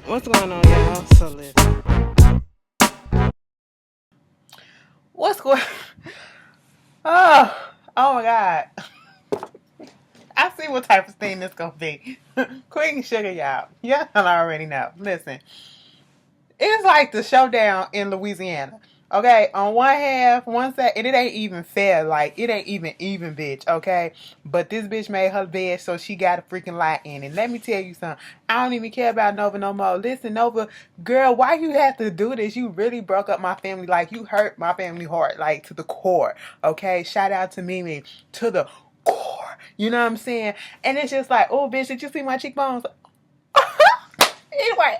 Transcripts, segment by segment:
What's going on, y'all? So listen. What's going? Oh my God! I see what type of thing this gonna be. Queen sugar, y'all. Y'all already know. Listen, it's like the showdown in Louisiana. Okay, on one half, one side, and it ain't even fair. Like it ain't even, bitch. Okay, but this bitch made her bed, so she got a freaking lot in it. Let me tell you something. I don't even care about Nova no more. Listen, Nova, girl, why you have to do this? You really broke up my family. Like you hurt my family heart, like to the core. Okay, shout out to Mimi to the core. You know what I'm saying? And it's just like, oh, bitch, did you see my cheekbones? Anyway,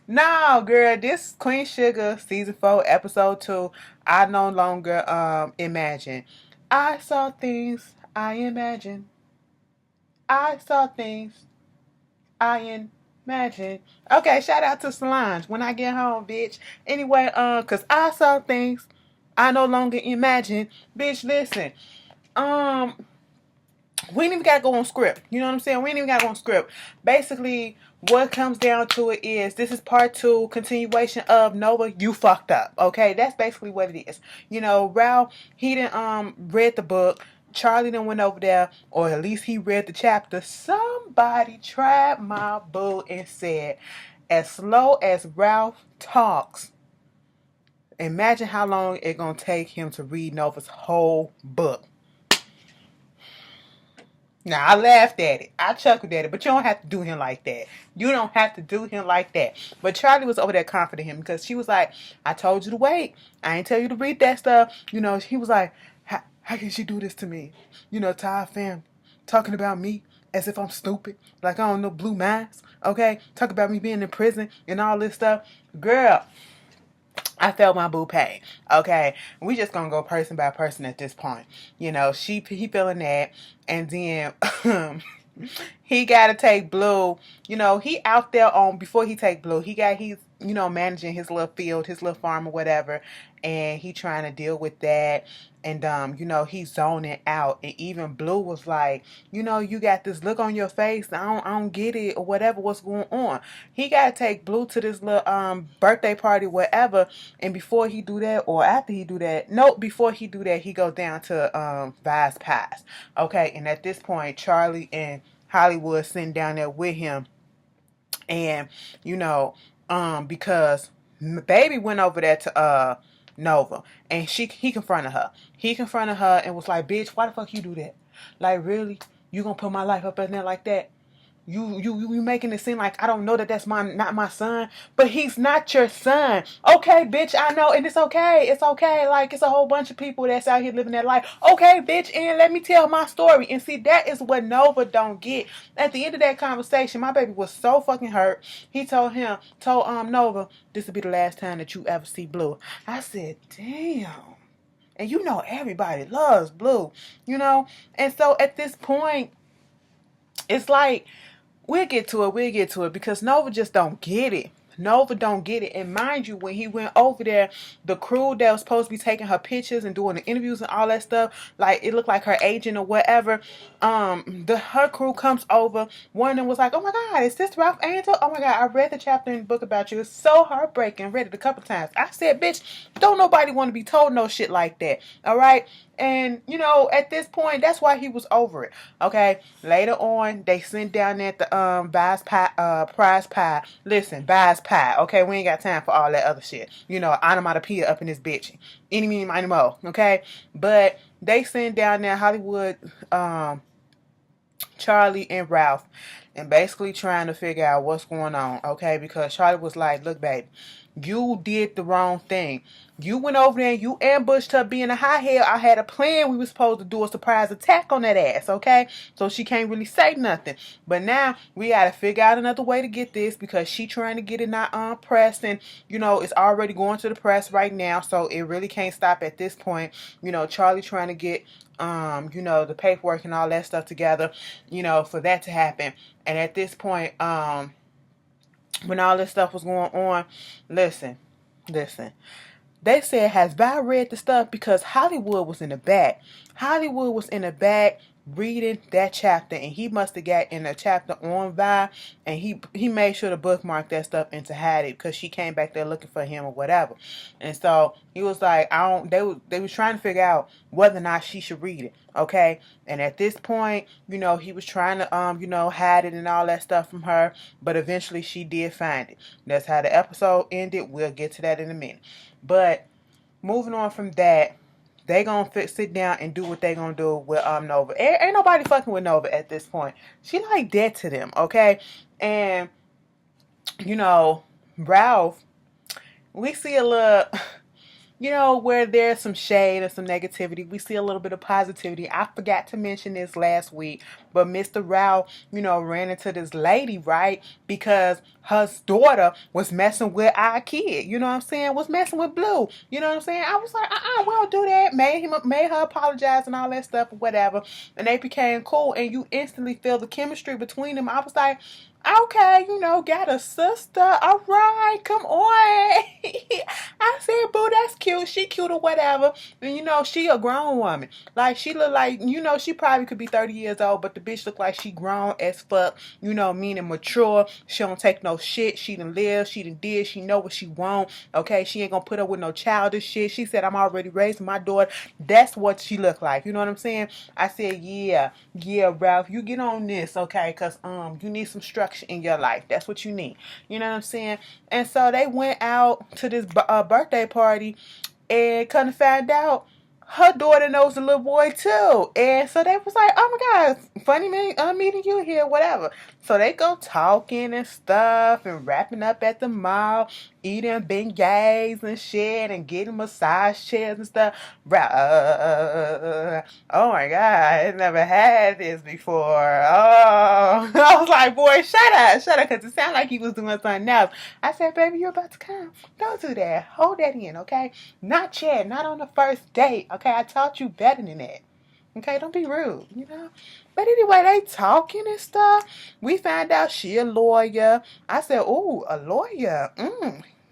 no, girl, this Queen Sugar season 4, episode 2. I no longer imagine. I saw things I imagined. I saw things I imagined. Okay, shout out to Solange when I get home, bitch. Anyway, cause I saw things I no longer imagine. Bitch, listen. Um, we ain't even gotta go on script. You know what I'm saying? We ain't even gotta go on script. Basically, what comes down to it is this is part 2, continuation of Nova, you fucked up. Okay, that's basically what it is. You know, Ralph, he didn't read the book. Charlie done went over there, or at least he read the chapter. Somebody tried my boo and said, as slow as Ralph talks, imagine how long it's gonna take him to read Nova's whole book. Now, I laughed at it. I chuckled at it. But you don't have to do him like that. You don't have to do him like that. But Charlie was over there comforting him because she was like, I told you to wait. I ain't tell you to read that stuff. You know, he was like, how can she do this to me? You know, to our family. Talking about me as if I'm stupid. Like I don't know blue minds. Okay? Talk about me being in prison and all this stuff. Girl, I felt my boo pain. Okay, we just gonna go person by person at this point. You know, he feeling that, and then he gotta take Blue. You know, he out there on before he take Blue. He's managing his little field, his little farm or whatever, and he trying to deal with that. And he's zoning out. And even Blue was like, you got this look on your face. I don't get it or whatever. What's going on? He gotta take Blue to this little birthday party, whatever. And before he do that, or after he do that, no, before he do that, he goes down to Vice Pass. Okay, and at this point, Charlie and Hollywood sitting down there with him, and because baby went over there to Nova, and he confronted her. He confronted her and was like, "Bitch, why the fuck you do that? Like, really? You gonna put my life up in there like that? You making it seem like I don't know that that's not my son, but he's not your son. Okay, bitch, I know, and it's okay. It's okay. Like it's a whole bunch of people that's out here living their life. Okay, bitch, and let me tell my story. And see, that is what Nova don't get. At the end of that conversation, my baby was so fucking hurt. He told Nova, this will be the last time that you ever see Blue. I said, damn. And everybody loves Blue, And so at this point, it's like we'll get to it because Nova just don't get it. Nova don't get it. And mind you, when he went over there, the crew that was supposed to be taking her pictures and doing the interviews and all that stuff, like it looked like her agent or whatever, her crew comes over. One of them was like, oh my God, is this Ralph Angel? Oh my God, I read the chapter in the book about you. It's so heartbreaking. Read it a couple times. I said, bitch, don't nobody want to be told no shit like that. All right. And, at this point, that's why he was over it. Okay. Later on, they sent down at the prize pie. Listen, Vice Pie. Okay, we ain't got time for all that other shit. Onomatopoeia up in this bitch. Any, meeny, miny, mo. Okay? But they sent down there Hollywood, Charlie and Ralph, and basically trying to figure out what's going on, okay? Because Charlie was like, look, babe, you did the wrong thing. You went over there and you ambushed her being a hothead. I had a plan. We were supposed to do a surprise attack on that ass, okay? So she can't really say nothing. But now we got to figure out another way to get this because she trying to get it not press, and, it's already going to the press right now. So it really can't stop at this point. Charlie trying to get the paperwork and all that stuff together, for that to happen. And at this point, when all this stuff was going on, listen. They said, has Vi read the stuff? Because Hollywood was in the back. Hollywood was in the back reading that chapter, and he must have got in a chapter on Vi, and he made sure to bookmark that stuff and to hide it because she came back there looking for him or whatever. And so he was like, I don't. They was trying to figure out whether or not she should read it. Okay, and at this point, he was trying to hide it and all that stuff from her, but eventually she did find it. That's how the episode ended. We'll get to that in a minute. But moving on from that, they gonna sit down and do what they gonna do with Nova. Ain't nobody fucking with Nova at this point. She like dead to them, okay? And Ralph, we see a little, where there's some shade and some negativity, we see a little bit of positivity. I forgot to mention this last week, but Mr. Ralph, ran into this lady, right? Because her daughter was messing with our kid, you know what I'm saying? Was messing with Blue, you know what I'm saying? I was like, we don't do that. Made her apologize and all that stuff or whatever. And they became cool, and you instantly feel the chemistry between them. I was like, okay, got a sister. All right, come on. I said, boo, that's cute. She cute or whatever. And she a grown woman. Like, she look like, she probably could be 30 years old, but the bitch look like she grown as fuck, meaning mature. She don't take no shit. She done lived. She done did. She know what she want. Okay, she ain't gonna put up with no childish shit. She said, I'm already raising my daughter. That's what she look like. You know what I'm saying? I said, yeah, Ralph, you get on this, okay? Because you need some structure in your life. That's what you need. You know what I'm saying? And so they went out to this birthday party, and kind of found out her daughter knows the little boy too. And so they was like, oh my God, funny meeting you here, whatever. So they go talking and stuff and wrapping up at the mall, eating beignets and shit and getting massage chairs and stuff. Oh my God, I never had this before. Oh, I was like, boy, shut up, because it sounded like he was doing something else. I said, baby, you're about to come. Don't do that. Hold that in, okay? Not yet, not on the first date, okay? I taught you better than that. Okay, don't be rude, But anyway, they talking and stuff. We found out she a lawyer. I said, ooh, a lawyer.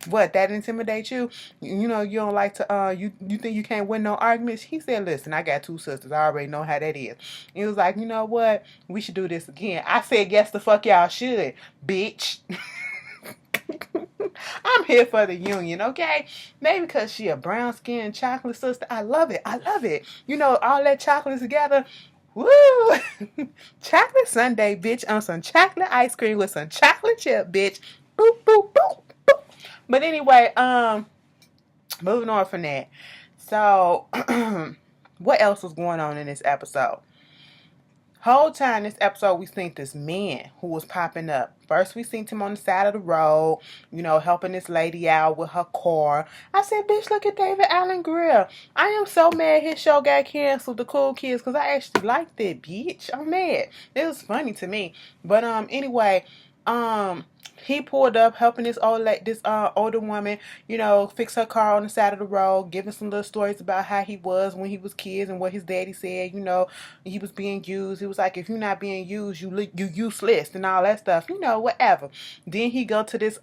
What, that intimidate you? You don't like to, you think you can't win no arguments? He said, listen, I got 2 sisters. I already know how that is. He was like, you know what? We should do this again. I said, yes, the fuck y'all should, bitch. I'm here for the union, okay? Maybe because she a brown skinned chocolate sister. I love it. All that chocolate together. Woo! Chocolate sundae, bitch, on some chocolate ice cream with some chocolate chip, bitch. Boop, boop, boop, boop. But anyway, moving on from that. So, what else was going on in this episode? Whole time this episode, we seen this man who was popping up. First, we seen him on the side of the road, helping this lady out with her car. I said, bitch, look at David Allen Grill. I am so mad his show got canceled, The Cool Kids, because I actually liked it, bitch. I'm mad. It was funny to me. But anyway, he pulled up helping this older woman, fix her car on the side of the road, giving some little stories about how he was when he was kids and what his daddy said, he was being used. He was like, if you're not being used, you useless and all that stuff, whatever. Then he go to this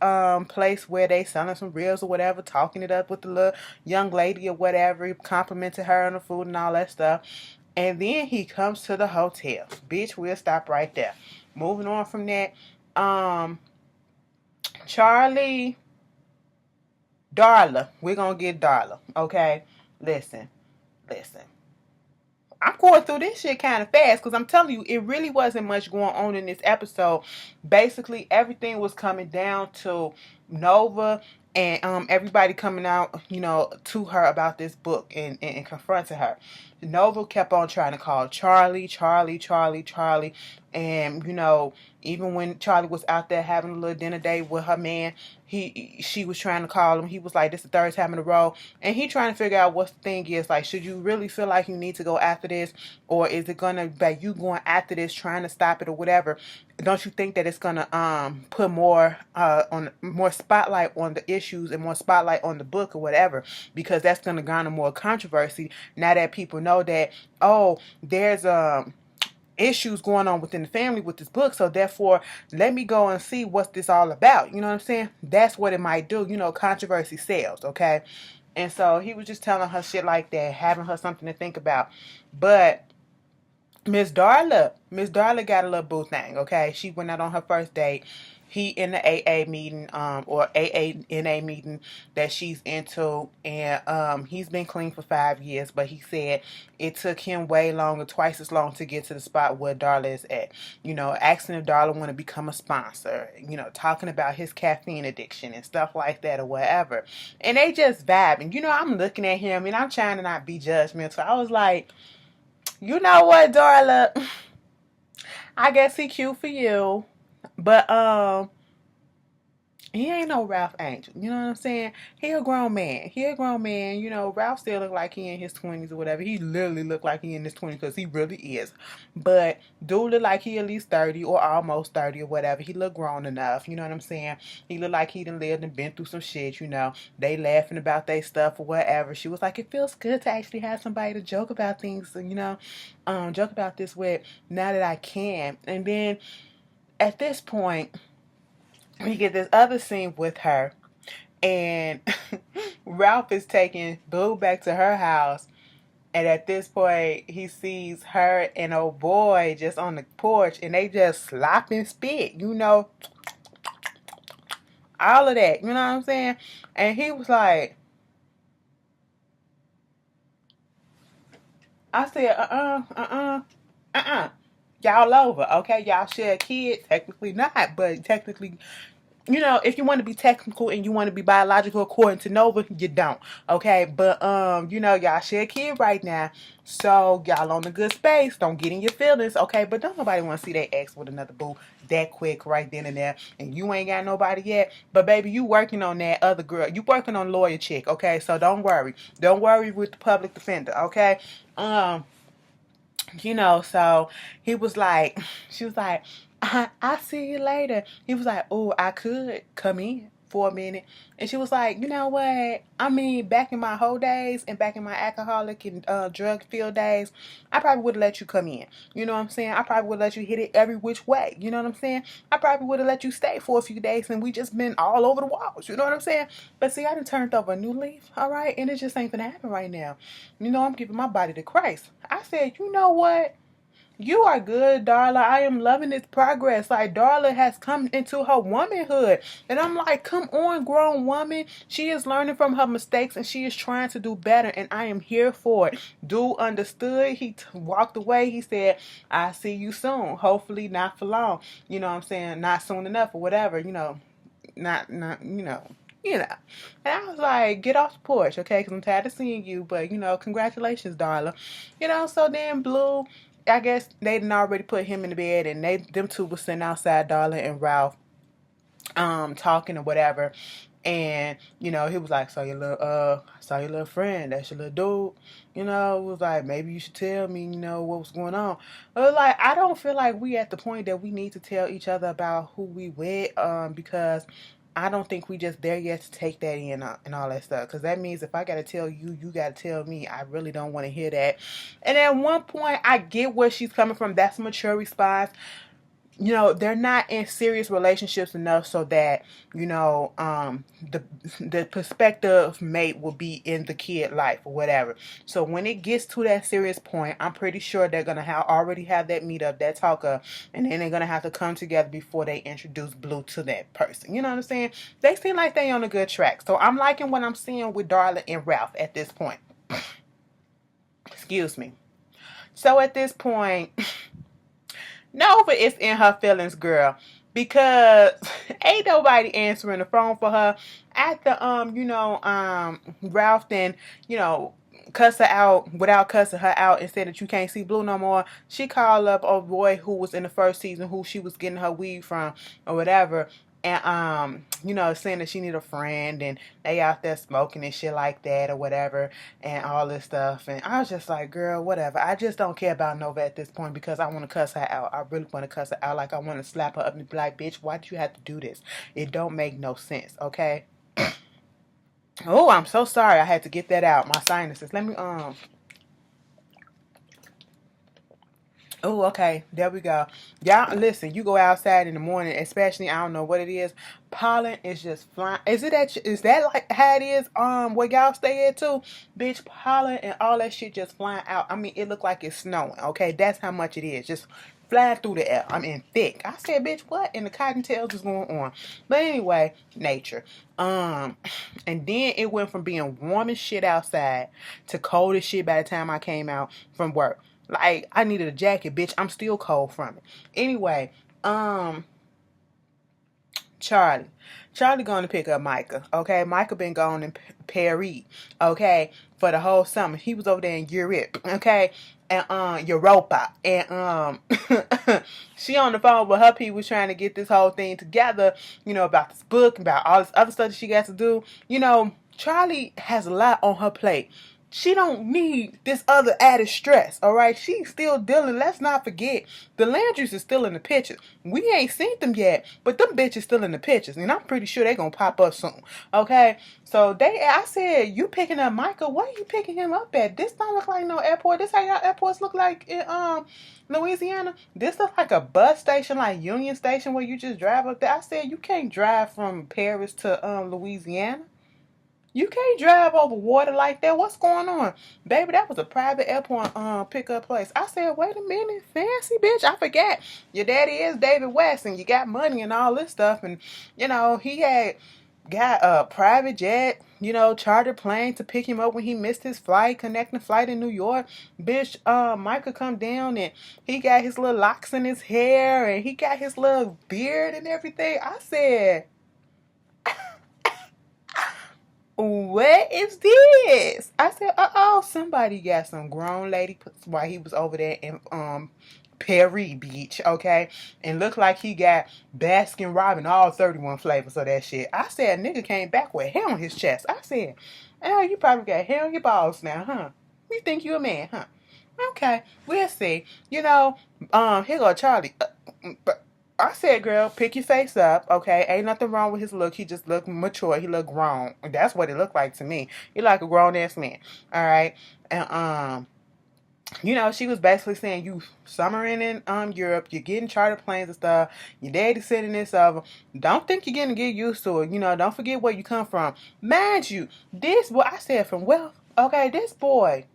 place where they selling some reels or whatever, talking it up with the little young lady or whatever. He complimented her on the food and all that stuff. And then he comes to the hotel. Bitch, we'll stop right there. Moving on from that, Charlie, Darla. We're going to get Darla, okay? Listen. I'm going through this shit kind of fast because I'm telling you, it really wasn't much going on in this episode. Basically, everything was coming down to Nova and everybody coming out, to her about this book and confronting her. Nova kept on trying to call Charlie. And, even when Charlie was out there having a little dinner date with her man, she was trying to call him. He was like, this is the 3rd time in a row. And he trying to figure out what the thing is. Like, should you really feel like you need to go after this? Or is it going to be you going after this, trying to stop it or whatever? Don't you think that it's going to put more spotlight on the issues and more spotlight on the book or whatever? Because that's going to garner more controversy now that people know that, there's issues going on within the family with this book, so therefore let me go and see what's this all about. You know what I'm saying? That's what it might do. Controversy sells, okay? And so he was just telling her shit like that, having her something to think about. But Miss Darla got a little boo thing, okay? She went out on her first date. He in the AA meeting, or AANA meeting that she's into, and he's been clean for 5 years, but he said it took him way longer, twice as long to get to the spot where Darla is at. Asking if Darla want to become a sponsor, talking about his caffeine addiction and stuff like that or whatever. And they just vibing. I'm looking at him and I'm trying to not be judgmental. I was like, you know what, Darla? I guess he cute for you. But he ain't no Ralph Angel. You know what I'm saying? He a grown man. Ralph still look like he in his 20s or whatever. He literally look like he in his 20s because he really is. But dude look like he at least 30 or almost 30 or whatever. He look grown enough. You know what I'm saying? He look like he done lived and been through some shit. They laughing about their stuff or whatever. She was like, it feels good to actually have somebody to joke about things, joke about this with now that I can. And then at this point, we get this other scene with her, and Ralph is taking Blue back to her house, and at this point he sees her and old boy just on the porch, and they just slop and spit, all of that, you know what I'm saying? And he was like, I said, y'all over, okay? Y'all share kids, technically not, but technically, if you want to be technical and you want to be biological according to Nova, you don't. Okay. But y'all share a kid right now. So y'all on a good space. Don't get in your feelings. Okay. But don't nobody want to see their ex with another boo that quick right then and there. And you ain't got nobody yet. But baby, you working on that other girl. You working on lawyer chick. Okay. So don't worry. Don't worry with the public defender. Okay. So he was like, she was like, I'll see you later. He was like, oh, I could come in for a minute. And she was like, you know what? I mean, back in my whole days and back in my alcoholic and drug filled days, I probably would have let you come in. You know what I'm saying? I probably would let you hit it every which way. You know what I'm saying? I probably would have let you stay for a few days and we just been all over the walls. You know what I'm saying? But see, I done turned over a new leaf, all right? And it just ain't gonna happen right now. I'm giving my body to Christ. I said, you know what? You are good, Darla. I am loving this progress. Like, Darla has come into her womanhood. And I'm like, come on, grown woman. She is learning from her mistakes and she is trying to do better. And I am here for it. Dude understood. He walked away. He said, I'll see you soon. Hopefully not for long. You know what I'm saying? Not soon enough or whatever. Not, And I was like, get off the porch, okay? Because I'm tired of seeing you. But, congratulations, Darla. So then Blue, I guess they didn't already put him in the bed, and them two were sitting outside, Darla and Ralph, talking or whatever. And, he was like, so saw your little friend, that's your little dude. It was like, maybe you should tell me, what was going on. It was like, I don't feel like we at the point that we need to tell each other about who we with, because I don't think we just there yet to take that in and all that stuff. Because that means if I got to tell you, you got to tell me. I really don't want to hear that. And at one point, I get where she's coming from. That's a mature response. They're not in serious relationships enough so that, the prospective mate will be in the kid life or whatever. So when it gets to that serious point, I'm pretty sure they're going to already have that meetup, that talk up, and then they're going to have to come together before they introduce Blue to that person. You know what I'm saying? They seem like they on a good track. So I'm liking what I'm seeing with Darla and Ralph at this point. Excuse me. So at this point, Nova is in her feelings, girl, because ain't nobody answering the phone for her. After Ralph then, cuss her out without cussing her out and said that you can't see Blue no more. She called up a boy who was in the first season, who she was getting her weed from or whatever. And saying that she need a friend, and they out there smoking and shit like that or whatever, and all this stuff. And I was just like, girl, whatever. I just don't care about Nova at this point because I want to cuss her out. I really want to cuss her out. Like, I want to slap her up and be like, bitch, why do you have to do this? It don't make no sense, okay? Oh, I'm so sorry. I had to get that out. My sinuses. Let me Oh, okay. There we go. Y'all, listen. You go outside in the morning, especially. I don't know what it is. Pollen is just flying. Is that like how it is? Where y'all stay at too, bitch. Pollen and all that shit just flying out. I mean, it look like it's snowing. Okay, that's how much it is. Just flying through the air. I mean, thick. I said, bitch, what? And the cottontails is going on. But anyway, nature. And then it went from being warm as shit outside to cold as shit by the time I came out from work. Like, I needed a jacket, bitch. I'm still cold from it. Anyway, Charlie. Charlie going to pick up Micah. Okay, Micah been gone in Paris. Okay, for the whole summer. He was over there in Europe. Okay, and Europa. And she on the phone with her people trying to get this whole thing together. You know, about this book, about all this other stuff that she got to do. You know, Charlie has a lot on her plate. She don't need this other added stress, all right? She's still dealing. Let's not forget, the Landrys is still in the pictures. We ain't seen them yet, but them bitches still in the pictures, and I'm pretty sure they gonna pop up soon, okay? So I said, you picking up Micah? What are you picking him up at? This don't look like no airport. This how y'all airports look like in Louisiana. This looks like a bus station, like Union Station, where you just drive up there. I said, you can't drive from Paris to Louisiana. You can't drive over water like that. What's going on? Baby, that was a private airport pickup place. I said, wait a minute, fancy bitch. I forgot. Your daddy is David West and you got money and all this stuff. And, you know, he had got a private jet, you know, chartered plane to pick him up when he missed his flight, connecting flight in New York. Bitch, Micah come down and he got his little locks in his hair and he got his little beard and everything. I said, what is this? I said, somebody got some grown lady while he was over there in Perry Beach, okay? And looked like he got Baskin Robbins, all 31 flavors of that shit. I said, nigga came back with hair on his chest. I said, oh, you probably got hair on your balls now, huh? You think you a man, huh? Okay, we'll see. You know, here go Charlie. I said, girl, pick your face up, okay? Ain't nothing wrong with his look. He just looked mature. He looked grown. That's what it looked like to me. He like a grown-ass man, all right? And, you know, she was basically saying, you summering in Europe, you're getting chartered planes and stuff, your daddy's sitting this over. Don't think you're going to get used to it. You know, don't forget where you come from. Mind you, this boy, I said from wealth, okay, this boy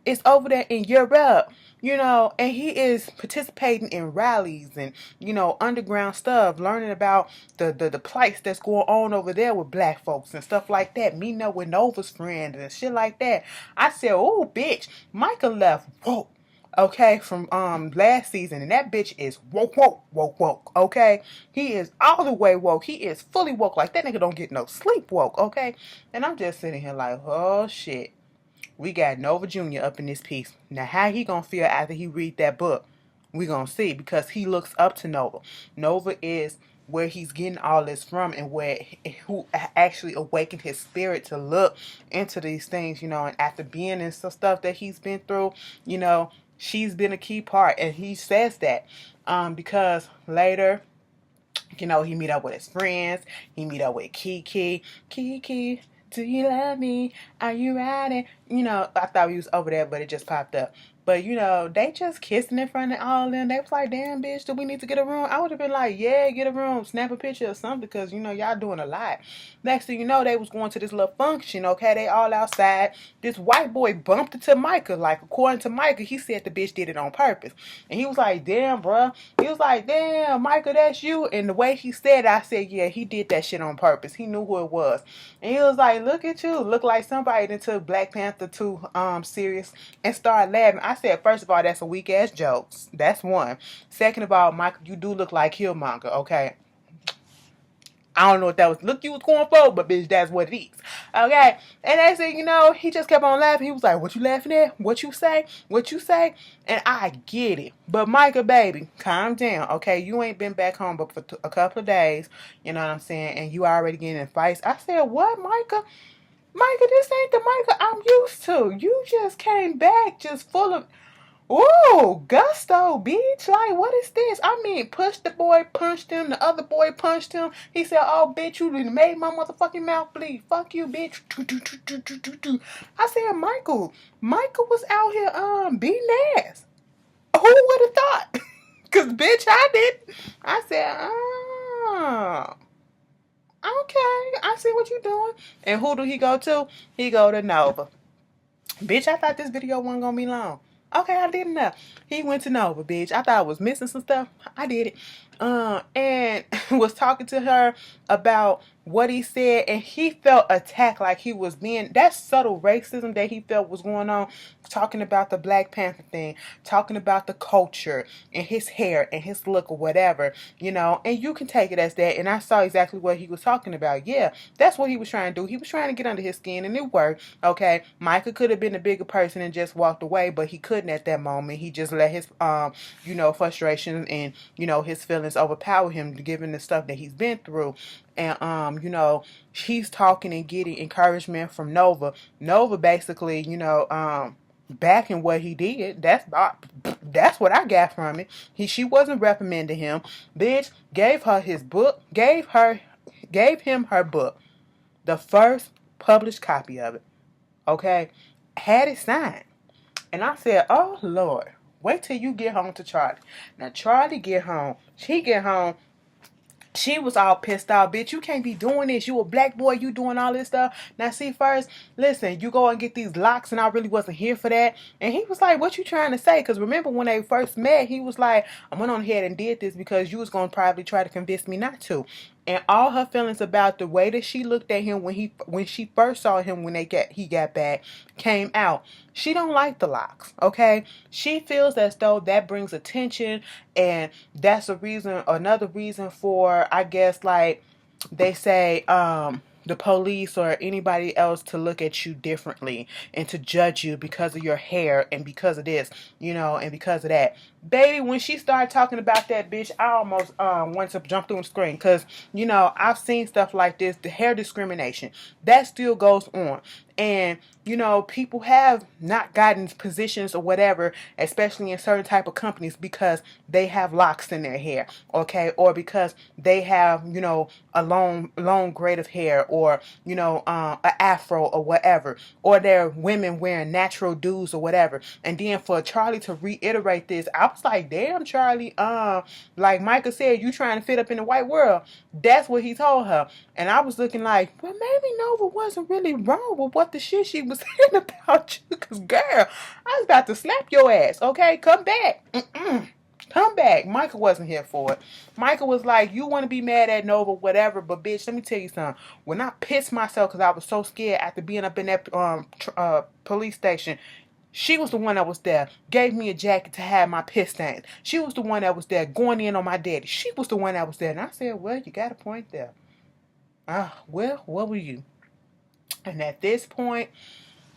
is over there in Europe, you know, and he is participating in rallies and, you know, underground stuff, learning about the plights that's going on over there with black folks and stuff like that, meeting up with Nova's friends and shit like that. I said, oh, bitch, Micah left woke, okay, from last season, and that bitch is woke, okay? He is all the way woke. He is fully woke. Like, that nigga don't get no sleep woke, okay? And I'm just sitting here like, oh, shit. We got Nova Jr. up in this piece. Now, how he gonna feel after he read that book, we gonna see, because he looks up to Nova. Nova is where he's getting all this from, and who actually awakened his spirit to look into these things, you know. And after being in some stuff that he's been through, you know, she's been a key part, and he says that because later, you know, he meet up with his friends. He meet up with Kiki. Kiki, do you love me? Are you riding? You know, I thought he was over there, but it just popped up. But, you know, they just kissing in front of all of them. They was like, damn, bitch, do we need to get a room? I would have been like, yeah, get a room. Snap a picture or something, because, you know, y'all doing a lot. Next thing you know, they was going to this little function, okay? They all outside. This white boy bumped into Micah. Like, according to Micah, he said the bitch did it on purpose. And he was like, damn, bruh. He was like, damn, Micah, that's you. And the way he said it, I said, yeah, he did that shit on purpose. He knew who it was. And he was like, look at you. Look like somebody that took Black Panther too serious and started laughing. I said, first of all, that's a weak ass joke. That's one. Second of all, Michael, you do look like Killmonger, okay? I don't know what that was look you was going for, but bitch, that's what it is. Okay? And they said, you know, he just kept on laughing. He was like, what you laughing at? What you say? What you say? And I get it. But Micah, baby, calm down, okay? You ain't been back home but for a couple of days, you know what I'm saying? And you already getting in fights. I said, what, Micah? Micah, this ain't the Micah I'm used to. You just came back just full of, ooh, gusto, bitch. Like, what is this? I mean, pushed the boy, punched him. The other boy punched him. He said, oh, bitch, you done made my motherfucking mouth bleed. Fuck you, bitch. I said, Michael was out here beating ass. would have thought? Because, bitch, I did. I said, oh, okay, I see what you're doing. And who do he go to? He go to Nova. Bitch, I thought this video wasn't going to be long. Okay, I didn't know. He went to Nova, bitch. I thought I was missing some stuff. I did it. And was talking to her about what he said, and he felt attacked, like he was being, that subtle racism that he felt was going on, talking about the Black Panther thing, talking about the culture and his hair and his look or whatever, you know, and you can take it as that. And I saw exactly what he was talking about. Yeah, that's what he was trying to do. He was trying to get under his skin, and it worked. Okay, Micah could have been a bigger person and just walked away, but he couldn't at that moment. He just let his you know, frustrations and, you know, his feelings overpower him, given the stuff that he's been through. And you know, he's talking and getting encouragement from Nova. Nova basically, you know, backing what he did. That's what I got from it. She wasn't reprimanding him. Bitch gave her his book, gave him her book, the first published copy of it. Okay, had it signed, and I said, "Oh Lord, wait till you get home to Charlie." Now Charlie get home. She get home. She was all pissed off. Bitch, you can't be doing this. You a black boy. You doing all this stuff. Now, see, first, listen, you go and get these locks, and I really wasn't here for that. And he was like, what you trying to say? Because remember when they first met, he was like, I went on ahead and did this because you was going to probably try to convince me not to. And all her feelings about the way that she looked at him when she first saw him when he got back came out. She don't like the locks, okay? She feels as though that brings attention, and that's another reason for, I guess, like they say, the police or anybody else to look at you differently and to judge you because of your hair and because of this, you know, and because of that. Baby, when she started talking about that, bitch, I almost wanted to jump through the screen because, you know, I've seen stuff like this, the hair discrimination, that still goes on. And, you know, people have not gotten positions or whatever, especially in certain type of companies, because they have locks in their hair, okay? Or because they have, you know, a long grade of hair, or, you know, an afro or whatever. Or they're women wearing natural dues or whatever. And then for Charlie to reiterate this, I was like, damn, Charlie, like Micah said, you trying to fit up in the white world. That's what he told her. And I was looking like, well, maybe Nova wasn't really wrong with what the shit she was saying about you. Because, girl, I was about to slap your ass, okay? Come back. Come back. Micah wasn't here for it. Micah was like, you want to be mad at Nova, whatever, but bitch, let me tell you something. When I pissed myself because I was so scared after being up in that police station, she was the one that was there, gave me a jacket to have my piss stains. She was the one that was there going in on my daddy. She was the one that was there. And I said, well, you got a point there. Well, what were you? And at this point,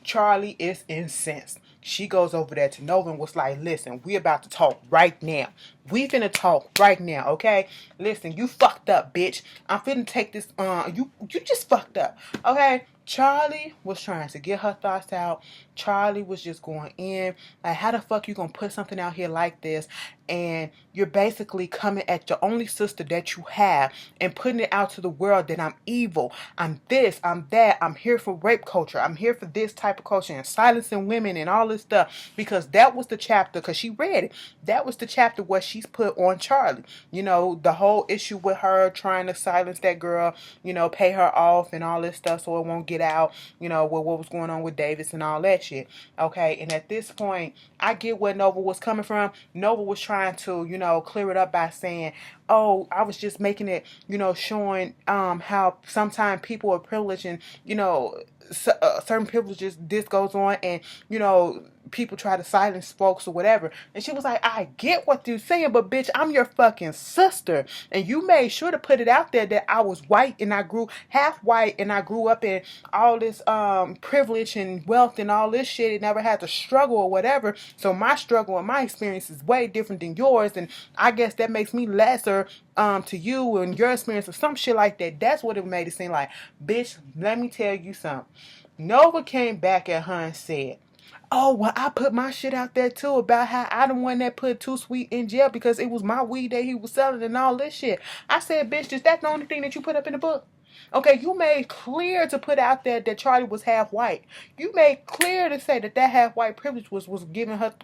Charlie is incensed. She goes over there to Nova and was like, listen, we about to talk right now. We finna talk right now, okay? Listen, you fucked up, bitch. I'm finna take this, you just fucked up, okay? Charlie was trying to get her thoughts out. Charlie was just going in. Like, how the fuck you gonna put something out here like this? And you're basically coming at your only sister that you have and putting it out to the world that I'm evil. I'm this, I'm that. I'm here for rape culture. I'm here for this type of culture and silencing women and all this stuff. Because that was the chapter, because she read it. That was the chapter where she's put on Charlie. You know, the whole issue with her trying to silence that girl, you know, pay her off and all this stuff so it won't get out, you know, with what was going on with Davis and all that shit. Okay, and at this point, I get where Nova was coming from. Nova was trying to, you know, clear it up by saying, oh, I was just making it, you know, showing how sometimes people are privileged and, you know, certain privileges, this goes on, and, you know, people try to silence folks or whatever. And she was like, I get what you're saying, but bitch, I'm your fucking sister. And you made sure to put it out there that I was white and I grew half white and I grew up in all this privilege and wealth and all this shit and never had to struggle or whatever. So my struggle and my experience is way different than yours. And I guess that makes me lesser to you and your experience or some shit like that. That's what it made it seem like. Bitch, let me tell you something. Nova came back at her and said, oh, well, I put my shit out there too about how I the one that put Too Sweet in jail because it was my weed that he was selling and all this shit. I said, bitch, is that the only thing that you put up in the book? Okay, you made clear to put out there that Charlie was half white. You made clear to say that that half white privilege was giving her,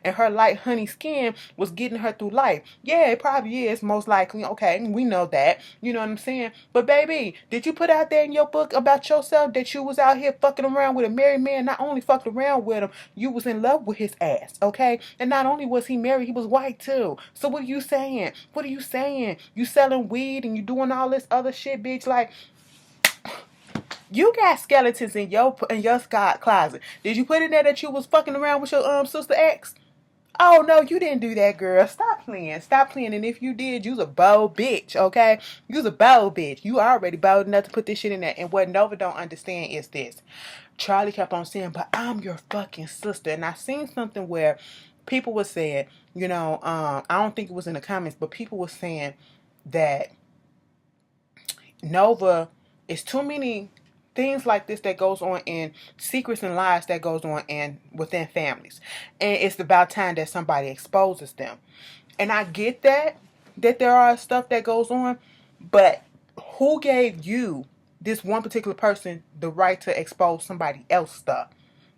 and her light honey skin was getting her through life. Yeah, it probably is most likely. Okay, we know that. You know what I'm saying? But baby, did you put out there in your book about yourself that you was out here fucking around with a married man? Not only fucking around with him, you was in love with his ass. Okay, and not only was he married, he was white too. So what are you saying? What are you saying? You selling weed and you doing all this other shit, bitch? Like, you got skeletons in your closet. Did you put in there that you was fucking around with your sister ex? Oh no, you didn't do that, girl. Stop playing. Stop playing. And if you did, you's a bold bitch, okay? You's a bold bitch. You already bold enough to put this shit in there. And what Nova don't understand is this. Charlie kept on saying, but I'm your fucking sister. And I seen something where people were saying, I don't think it was in the comments, but people were saying that Nova is too many things like this that goes on in secrets and lies that goes on in within families, and it's about time that somebody exposes them. And I get that there are stuff that goes on, but who gave you, this one particular person, the right to expose somebody else's stuff?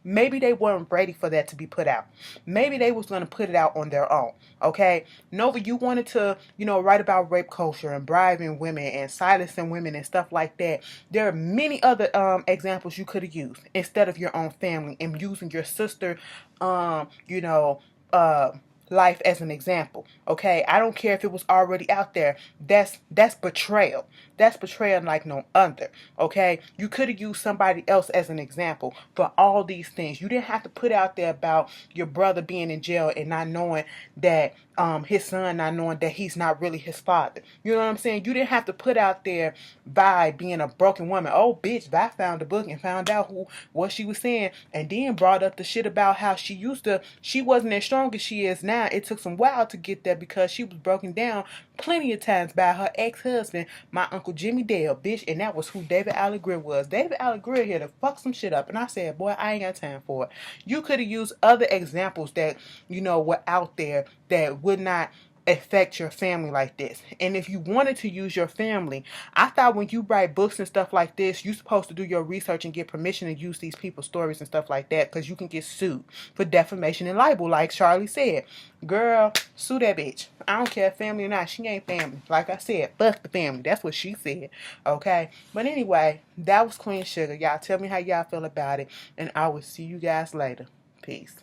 Maybe they weren't ready for that to be put out. Maybe they was going to put it out on their own. Okay? Nova, you wanted to, write about rape culture and bribing women and silencing women and stuff like that. There are many other examples you could have used instead of your own family and using your sister, uh, life as an example. Okay? I don't care if it was already out there. That's betrayal. That's betrayal like no other. Okay? You could have used somebody else as an example for all these things. You didn't have to put out there about your brother being in jail and not knowing that his son, not knowing that he's not really his father. You know what I'm saying? You didn't have to put out there by being a broken woman. Oh, bitch, I found the book and found out what she was saying, and then brought up the shit about how she wasn't as strong as she is now. It took some while to get there because she was broken down plenty of times by her ex-husband, my Uncle Jimmy Dale, bitch, and that was who David Allegre was. David Allegre here to fuck some shit up, and I said, boy, I ain't got time for it. You could have used other examples that, were out there that would not affect your family like this. And if you wanted to use your family, I thought when you write books and stuff like this, you're supposed to do your research and get permission to use these people's stories and stuff like that, because you can get sued for defamation and libel, like Charlie said. Girl, sue that bitch. I don't care if family or not. She ain't family. Like I said, fuck the family. That's what she said. Okay? But anyway, that was Queen Sugar. Y'all tell me how y'all feel about it, and I will see you guys later. Peace.